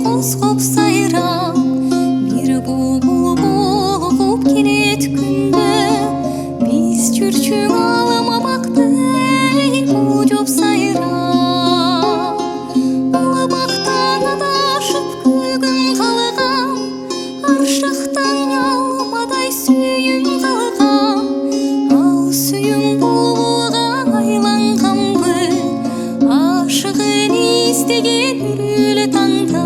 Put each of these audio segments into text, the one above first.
козгоп сайрап, бир булбул болуп келет күндө, биз жүрчүң аламабактай божоп сайрап. Алабактан адашып көгүн калган, аршактан ялмадай сүйүң калган, ал сүйүң булган айланганбы, ашыгын издеген үрүлө таңда.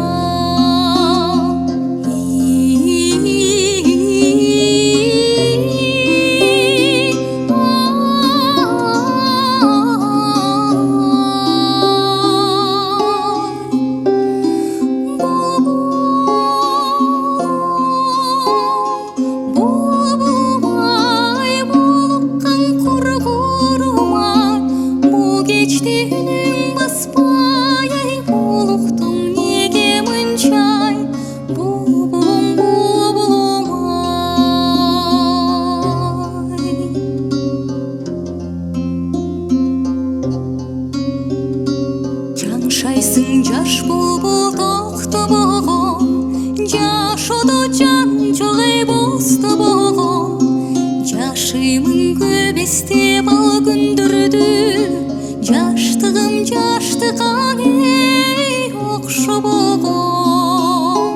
Үнүң баспай, ай булуктум неге мынчай, булбулум булбулум ай. Жаңшайсың жаш булбул токтобогон, жашоодо жан жок эй бостобогон, жашыймын көп эстеп ал күндөрдү. Жаштыгым жаштыкка эй окшобогон,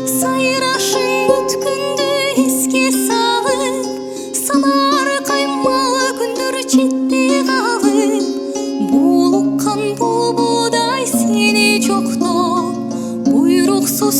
сайрашың өткөндү эске салып, санар каймал күндөр четте калып, булуккан булбудай сени жоктоп, буйруксуз